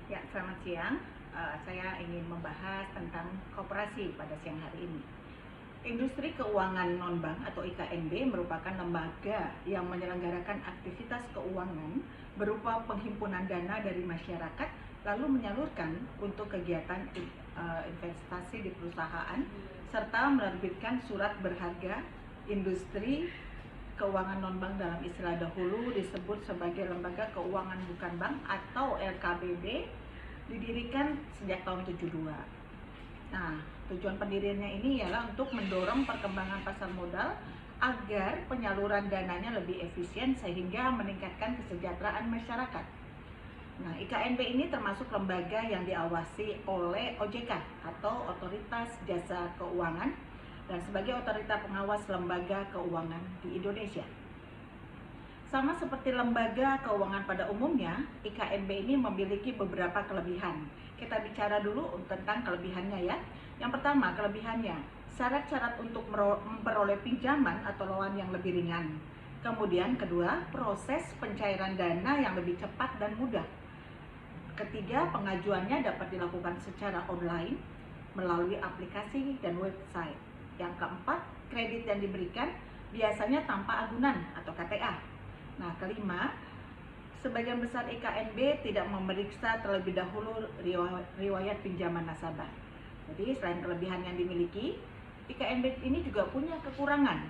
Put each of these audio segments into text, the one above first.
Ya, selamat siang. Saya ingin membahas tentang koperasi pada siang hari ini. Industri keuangan non-bank atau IKNB merupakan lembaga yang menyelenggarakan aktivitas keuangan berupa penghimpunan dana dari masyarakat lalu menyalurkan untuk kegiatan investasi di perusahaan serta menerbitkan surat berharga. Industri keuangan non-bank dalam istilah dahulu disebut sebagai lembaga keuangan bukan bank atau LKBB, didirikan sejak tahun 72. Nah, tujuan pendiriannya ini ialah untuk mendorong perkembangan pasar modal agar penyaluran dananya lebih efisien sehingga meningkatkan kesejahteraan masyarakat. Nah, IKNB ini termasuk lembaga yang diawasi oleh OJK atau Otoritas Jasa Keuangan dan sebagai otoritas pengawas lembaga keuangan di Indonesia. Sama seperti lembaga keuangan pada umumnya, IKNB ini memiliki beberapa kelebihan. Kita bicara dulu tentang kelebihannya ya. Yang pertama, kelebihannya, syarat-syarat untuk memperoleh pinjaman atau loan yang lebih ringan. Kemudian kedua, proses pencairan dana yang lebih cepat dan mudah. Ketiga, pengajuannya dapat dilakukan secara online melalui aplikasi dan website. Yang keempat, kredit yang diberikan biasanya tanpa agunan atau KTA. Nah, kelima, sebagian besar IKNB tidak memeriksa terlebih dahulu riwayat pinjaman nasabah. Jadi, selain kelebihan yang dimiliki, IKNB ini juga punya kekurangan.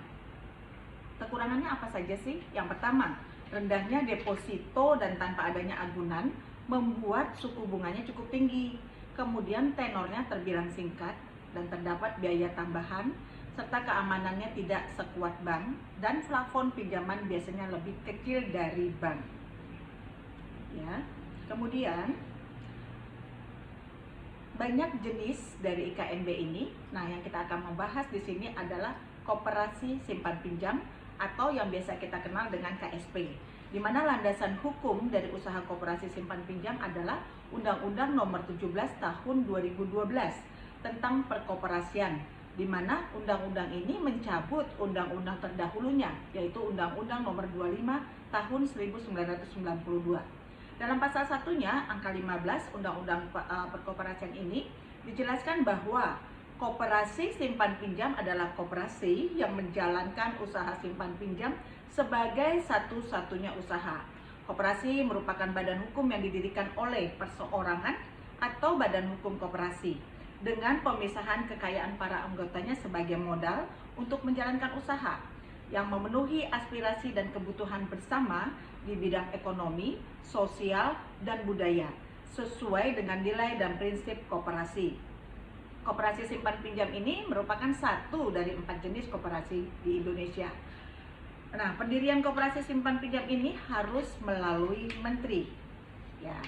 Kekurangannya apa saja sih? Yang pertama, rendahnya deposito dan tanpa adanya agunan membuat suku bunganya cukup tinggi. Kemudian tenornya terbilang singkat dan terdapat biaya tambahan serta keamanannya tidak sekuat bank dan plafon pinjaman biasanya lebih kecil dari bank. Ya. Kemudian banyak jenis dari IKNB ini. Nah, yang kita akan membahas di sini adalah koperasi simpan pinjam atau yang biasa kita kenal dengan KSP. Di mana landasan hukum dari usaha koperasi simpan pinjam adalah Undang-Undang Nomor 17 Tahun 2012 tentang perkoperasian, di mana undang-undang ini mencabut undang-undang terdahulunya, yaitu Undang-Undang Nomor 25 Tahun 1992. Dalam pasal satunya, angka 15 Undang-Undang Perkoperasian ini dijelaskan bahwa koperasi simpan pinjam adalah koperasi yang menjalankan usaha simpan pinjam sebagai satu-satunya usaha. Koperasi merupakan badan hukum yang didirikan oleh perseorangan atau badan hukum koperasi dengan pemisahan kekayaan para anggotanya sebagai modal untuk menjalankan usaha yang memenuhi aspirasi dan kebutuhan bersama di bidang ekonomi, sosial, dan budaya sesuai dengan nilai dan prinsip koperasi. Koperasi simpan pinjam ini merupakan satu dari 4 jenis koperasi di Indonesia. Nah, pendirian koperasi simpan pinjam ini harus melalui menteri. Ya.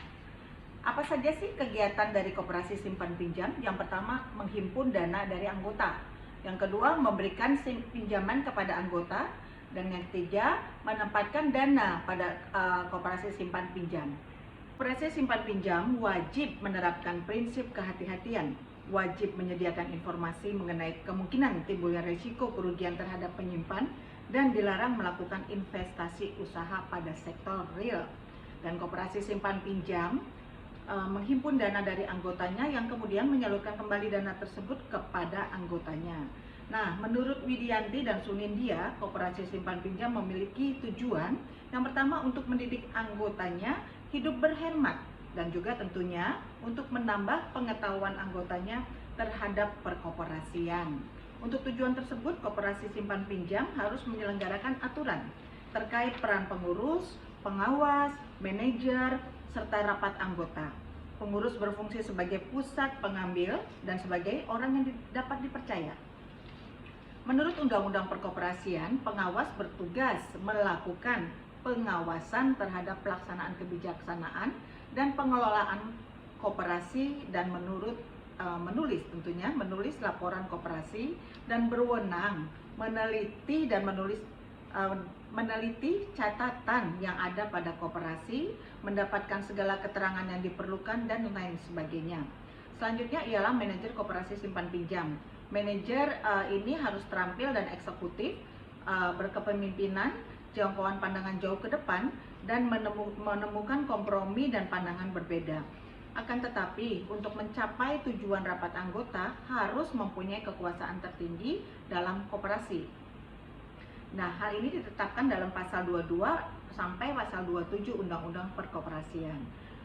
Apa saja sih kegiatan dari koperasi simpan pinjam? Yang pertama, menghimpun dana dari anggota. Yang kedua, memberikan pinjaman kepada anggota. Dan yang ketiga, menempatkan dana pada koperasi simpan pinjam. Koperasi simpan pinjam wajib menerapkan prinsip kehati-hatian, wajib menyediakan informasi mengenai kemungkinan timbulnya risiko kerugian terhadap penyimpan, dan dilarang melakukan investasi usaha pada sektor real. Dan koperasi simpan pinjam menghimpun dana dari anggotanya yang kemudian menyalurkan kembali dana tersebut kepada anggotanya. Nah, menurut Widianti dan Sunindia, koperasi simpan pinjam memiliki tujuan yang pertama untuk mendidik anggotanya hidup berhemat dan juga tentunya untuk menambah pengetahuan anggotanya terhadap perkoperasian. Untuk tujuan tersebut, koperasi simpan pinjam harus menyelenggarakan aturan terkait peran pengurus, pengawas, manajer, serta rapat anggota. Pengurus berfungsi sebagai pusat pengambil dan sebagai orang yang dapat dipercaya. Menurut Undang-Undang Perkoperasian, pengawas bertugas melakukan pengawasan terhadap pelaksanaan kebijaksanaan dan pengelolaan koperasi dan menulis laporan koperasi dan berwenang meneliti catatan yang ada pada koperasi, mendapatkan segala keterangan yang diperlukan, dan lain sebagainya. Selanjutnya ialah manajer koperasi simpan pinjam. Manajer ini harus terampil dan eksekutif, berkepemimpinan, jangkauan pandangan jauh ke depan, dan menemukan kompromi dan pandangan berbeda. Akan tetapi, untuk mencapai tujuan rapat anggota harus mempunyai kekuasaan tertinggi dalam koperasi. Nah, hal ini ditetapkan dalam pasal 22 sampai pasal 27 Undang-Undang Perkoperasian.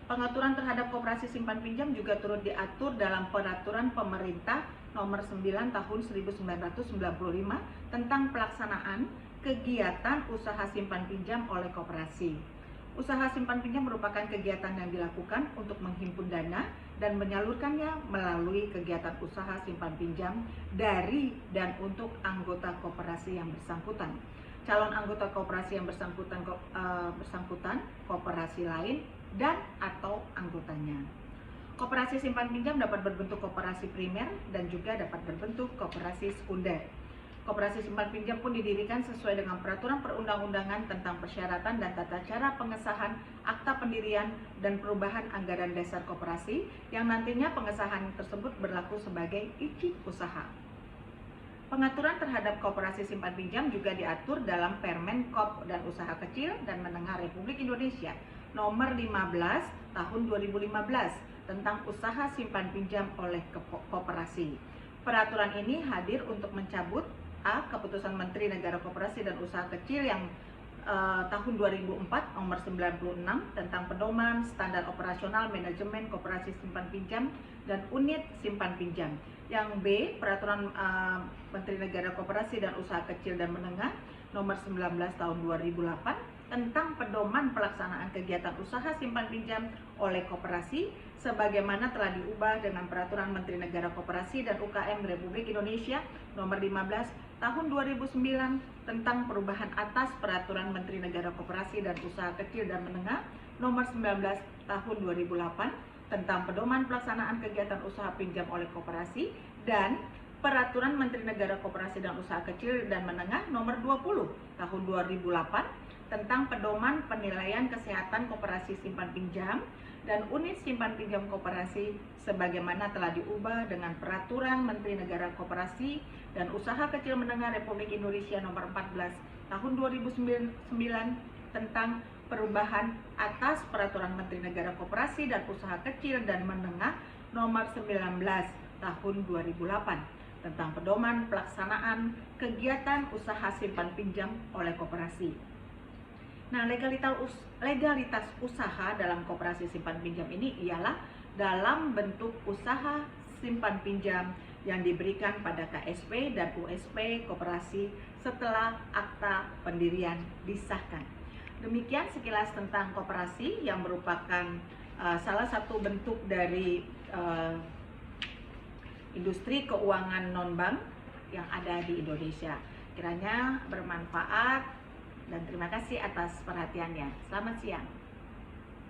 Pengaturan terhadap koperasi simpan pinjam juga turut diatur dalam Peraturan Pemerintah Nomor 9 Tahun 1995 tentang pelaksanaan kegiatan usaha simpan pinjam oleh koperasi. Usaha simpan pinjam merupakan kegiatan yang dilakukan untuk menghimpun dana dan menyalurkannya melalui kegiatan usaha simpan pinjam dari dan untuk anggota koperasi yang bersangkutan, calon anggota koperasi yang bersangkutan, koperasi lain, dan atau anggotanya. Koperasi simpan pinjam dapat berbentuk koperasi primer dan juga dapat berbentuk koperasi sekunder. Koperasi simpan pinjam pun didirikan sesuai dengan peraturan perundang-undangan tentang persyaratan dan tata cara pengesahan akta pendirian dan perubahan anggaran dasar koperasi yang nantinya pengesahan tersebut berlaku sebagai izin usaha. Pengaturan terhadap koperasi simpan pinjam juga diatur dalam Permen Kop dan Usaha Kecil dan Menengah Republik Indonesia Nomor 15 Tahun 2015 tentang usaha simpan pinjam oleh koperasi. Peraturan ini hadir untuk mencabut Keputusan Menteri Negara Koperasi dan Usaha Kecil yang tahun 2004 nomor 96 tentang pedoman standar operasional manajemen koperasi simpan pinjam dan unit simpan pinjam. Yang B, Peraturan Menteri Negara Koperasi dan Usaha Kecil dan Menengah nomor 19 tahun 2008 tentang pedoman pelaksanaan kegiatan usaha simpan pinjam oleh koperasi sebagaimana telah diubah dengan Peraturan Menteri Negara Koperasi dan UKM Republik Indonesia nomor 15 tahun 2009 tentang perubahan atas Peraturan Menteri Negara Koperasi dan Usaha Kecil dan Menengah nomor 19 tahun 2008 tentang pedoman pelaksanaan kegiatan usaha pinjam oleh koperasi dan Peraturan Menteri Negara Koperasi dan Usaha Kecil dan Menengah nomor 20 tahun 2008 tentang pedoman penilaian kesehatan koperasi simpan pinjam dan unit simpan pinjam koperasi sebagaimana telah diubah dengan Peraturan Menteri Negara Koperasi dan Usaha Kecil Menengah Republik Indonesia nomor 14 tahun 2009 tentang perubahan atas Peraturan Menteri Negara Koperasi dan Usaha Kecil dan Menengah nomor 19 tahun 2008 tentang pedoman pelaksanaan kegiatan usaha simpan pinjam oleh koperasi. Nah, legalitas usaha dalam koperasi simpan pinjam ini ialah dalam bentuk usaha simpan pinjam yang diberikan pada KSP dan USP koperasi setelah akta pendirian disahkan. Demikian sekilas tentang koperasi yang merupakan salah satu bentuk dari industri keuangan non-bank yang ada di Indonesia. Kiranya bermanfaat dan terima kasih atas perhatiannya. Selamat siang.